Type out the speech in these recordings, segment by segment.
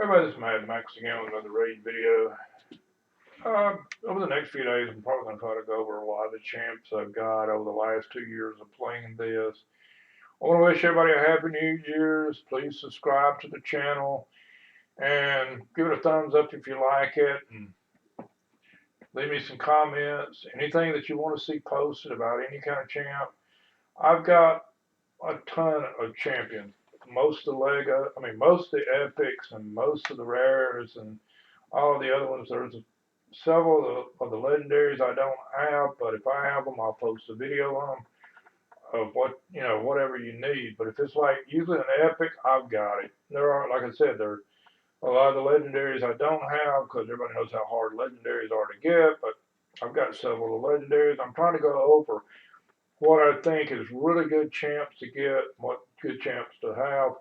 Everybody, this is Madmaxed again with another raid video. Over the next few days, I'm probably going to try to go over a lot of the champs I've got over the last 2 years of playing this. I want to wish everybody a happy New Year's. Please subscribe to the channel and give it a thumbs up if you like it. And leave me some comments. Anything that you want to see posted about any kind of champ. I've got a ton of champions. Most of the Lego, most of the epics and most of the rares and all of the other ones. There's several of the legendaries I don't have, but if I have them, I'll post a video on them of whatever you need. But if it's like usually an epic, I've got it. There are, like I said, there are a lot of the legendaries I don't have because everybody knows how hard legendaries are to get, but I've got several of the legendaries. I'm trying to go over what I think is really good champs to get, what good champs to have.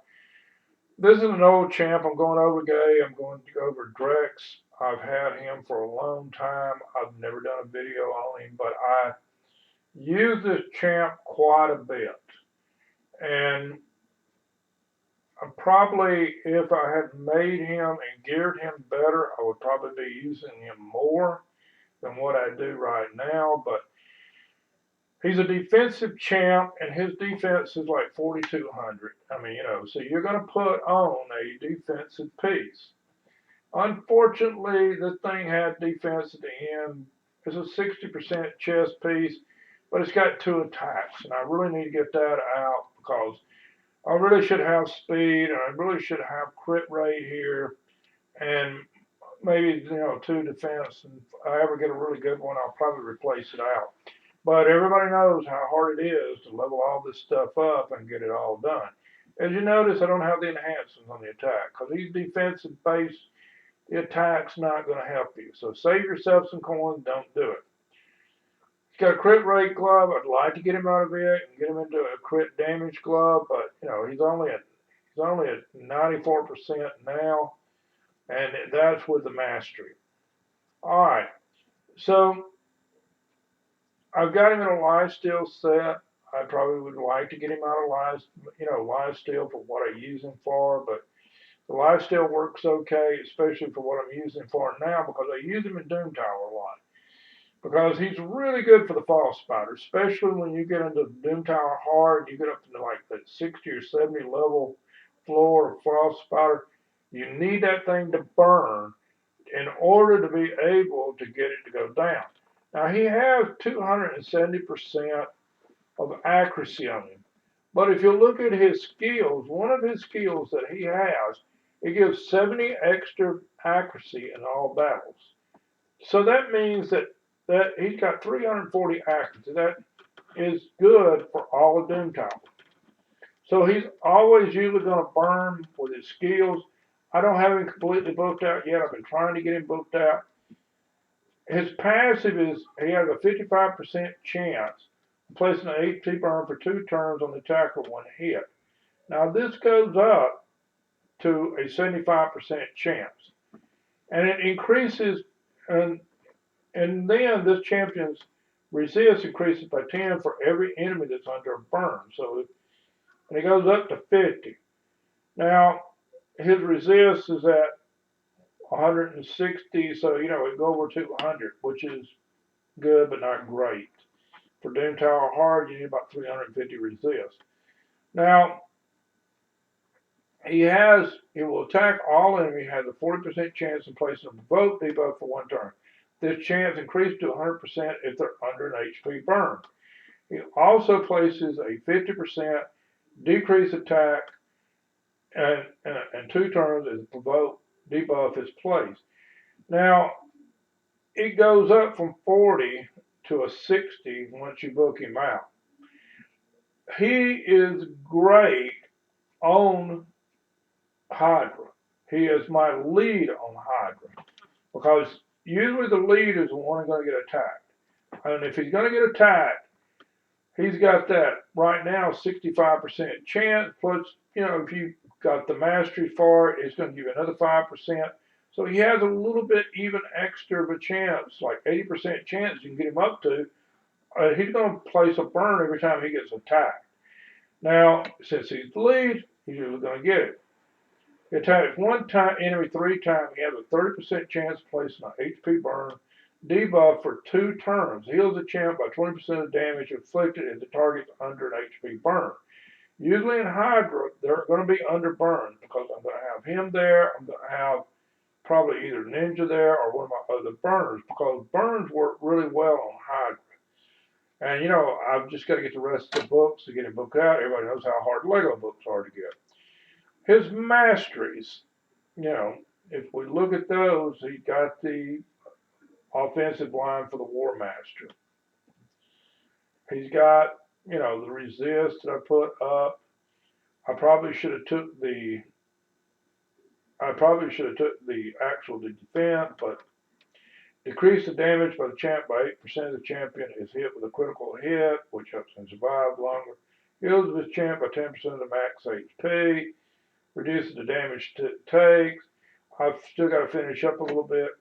This is an old champ I'm going over today. I'm going to go over Drex. I've had him for a long time. I've never done a video on him, but I use this champ quite a bit. And I probably, if I had made him and geared him better, I would probably be using him more than what I do right now. But he's a defensive champ, and his defense is like 4,200. So you're going to put on a defensive piece. Unfortunately, this thing had defense at the end. It's a 60% chest piece, but it's got 2 attacks, and I really need to get that out because I really should have speed, and I really should have crit rate here, and maybe 2 defense. And if I ever get a really good one, I'll probably replace it out. But everybody knows how hard it is to level all this stuff up and get it all done. As you notice, I don't have the enhancements on the attack because he's defensive based. The attack's not going to help you. So save yourself some coins. Don't do it. He's got a crit rate glove. I'd like to get him out of it and get him into a crit damage glove, but he's only at 94% now, and that's with the mastery. All right. So I've got him in a lifesteal set. I probably would like to get him out of lifesteal for what I use him for, but the lifesteal works okay, especially for what I'm using for now because I use him in Doom Tower a lot. Because he's really good for the Frost Spider, especially when you get into Doom Tower hard, you get up to like that 60 or 70 level floor of Frost Spider. You need that thing to burn in order to be able to get it to go down. Now he has 270% of accuracy on him. But if you look at his skills, one of his skills that he has, it gives 70 extra accuracy in all battles. So that means that he's got 340 accuracy. That is good for all of Doom Tower. So he's always usually going to burn with his skills. I don't have him completely booked out yet. I've been trying to get him booked out. His passive is he has a 55% chance of placing an HP burn for 2 turns on the attacker when hit. Now this goes up to a 75% chance. And it increases, and then this champion's resist increases by 10 for every enemy that's under a burn. And it goes up to 50. Now, his resist is at 160, so it go over 200, which is good but not great. For Doom Tower hard, you need about 350 resist. Now, he will attack all enemies. He has a 40% chance of placing a provoke debuff for 1 turn. This chance increases to 100% if they're under an HP burn. He also places a 50% decrease attack and 2 turns as provoke debuff is placed. Now, it goes up from 40 to a 60 once you book him out. He is great on Hydra. He is my lead on Hydra because usually the lead is the one who's going to get attacked. And if he's going to get attacked, he's got that right now 65% chance. Plus, if you got the mastery for it, it's going to give you another 5%. So he has a little bit even extra of a chance, like 80% chance you can get him up to. He's going to place a burn every time he gets attacked. Now, since he's the lead, he's usually going to get it. Attacks one time enemy 3 times. He has a 30% chance of placing an HP burn debuff for 2 turns. Heals the champ by 20% of the damage inflicted if the target's under an HP burn. Usually in Hydra, they're going to be under burn because I'm going to have him there. I'm going to have probably either Ninja there or one of my other burners because burns work really well on Hydra. And you know, I've just got to get the rest of the books to get a book out. Everybody knows how hard Lego books are to get. His masteries, you know, if we look at those, he got the offensive line for the War Master. He's got, you know, the resist that I put up. I probably should have took the actual defense, but decrease the damage by the champ by 8%. Of the champion is hit with a critical hit, which helps him survive longer. Heals his champ by 10% of the max HP. Reduces the damage it takes. I've still got to finish up a little bit,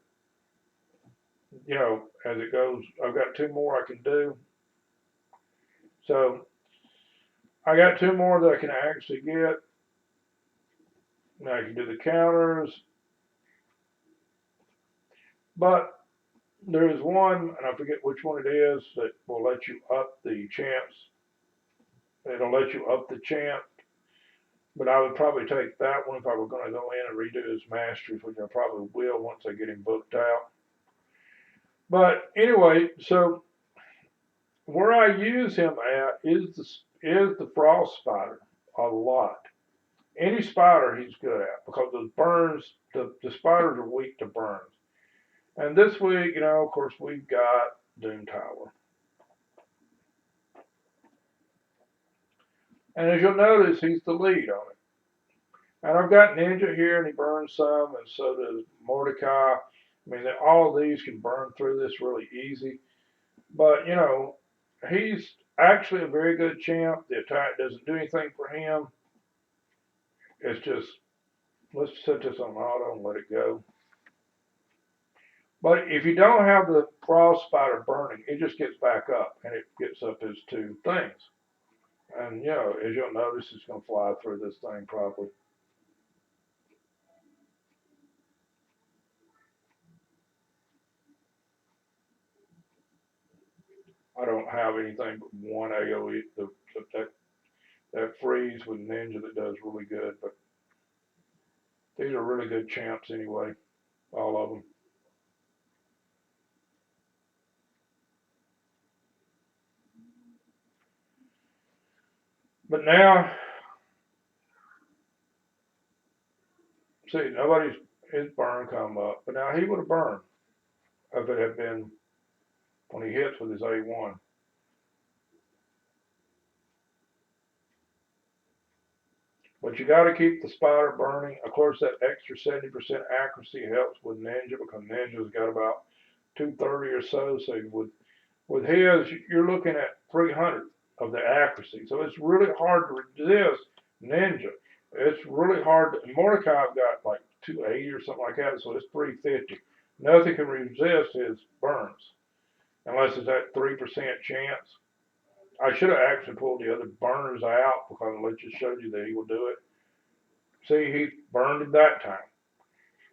you know, as it goes. I've got 2 more I can do. So I got 2 more that I can actually get. Now I can do the counters. But there is one, and I forget which one it is, that will let you up the champs. It'll let you up the champ. But I would probably take that one if I were going to go in and redo his masteries, which I probably will once I get him booked out. But anyway, so where I use him at is the frost spider a lot. Any spider he's good at because those burns, the spiders are weak to burns. And this week, you know, of course, we've got Doom Tower. And as you'll notice, he's the lead on it. And I've got Ninja here, and he burns some, and so does Mordecai. I mean, all of these can burn through this really easy. But, you know, he's actually a very good champ. The attack doesn't do anything for him. It's just, let's set this on auto and let it go. But if you don't have the frost spider burning, it just gets back up, and it gets up as 2 things. And, you know, as you'll notice, it's going to fly through this thing probably. I don't have anything but 1 AoE. That freeze with Ninja that does really good. But these are really good champs anyway, all of them. But now, see, his burn come up. But now he would have burned if it had been when he hits with his A1. But you got to keep the spider burning. Of course, that extra 70% accuracy helps with Ninja because Ninja's got about 230 or so. So with his, you're looking at 300 of the accuracy. So it's really hard to resist Ninja. It's really hard. Mordecai's got like 280 or something like that, so it's 350. Nothing can resist his burns unless it's that 3% chance. I should have actually pulled the other burners out because I just showed you that he will do it. See, he burned him that time.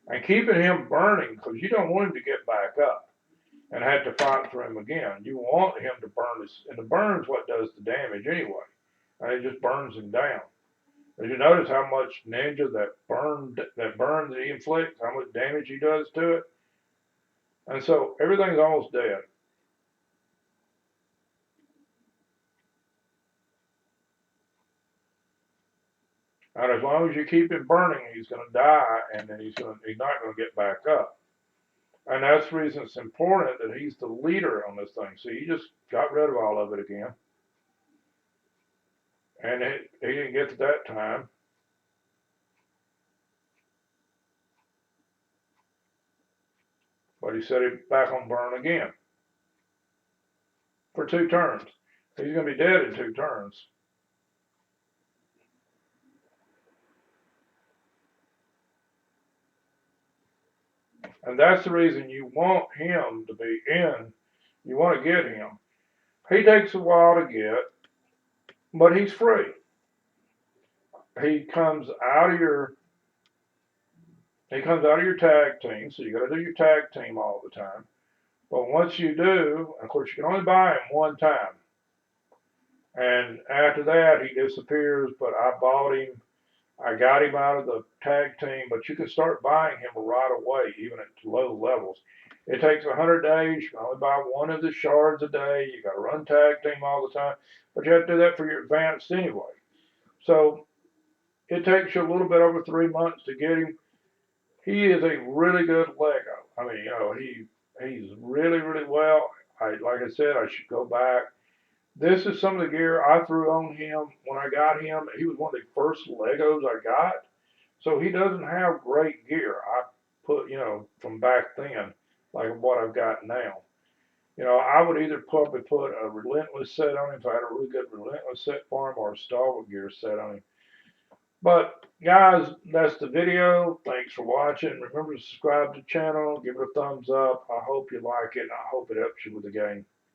And keeping him burning because you don't want him to get back up and have to fight for him again. You want him to burn his, and the burn's what does the damage anyway. And it just burns him down. As you notice how much Ninja that burn that he inflicts, how much damage he does to it. And so everything's almost dead. And as long as you keep him burning, he's going to die, and then he's not going to get back up. And that's the reason it's important that he's the leader on this thing. So he just got rid of all of it again. And he didn't get to that time. But he set him back on burn again. For 2 turns. He's going to be dead in 2 turns. And that's the reason you want him to be in. You want to get him. He takes a while to get, but he's free. He comes out of your He comes out of your tag team, so you got to do your tag team all the time. But once you do, of course, you can only buy him one time. And after that, he disappears. But I bought him. I got him out of the tag team. But you can start buying him right away, even at low levels. It takes 100 days. You can only buy one of the shards a day. You got to run tag team all the time. But you have to do that for your advanced anyway. So it takes you a little bit over 3 months to get him. He is a really good Lego. I mean, he's really well. Like I said, I should go back. This is some of the gear I threw on him when I got him. He was one of the first Legos I got, so he doesn't have great gear. I put, from back then, like what I've got now. I would either probably put a Relentless set on him if I had a really good Relentless set for him, or a Stalwart Gear set on him. But guys, that's the video. Thanks for watching. Remember to subscribe to the channel, give it a thumbs up. I hope you like it, and I hope it helps you with the game.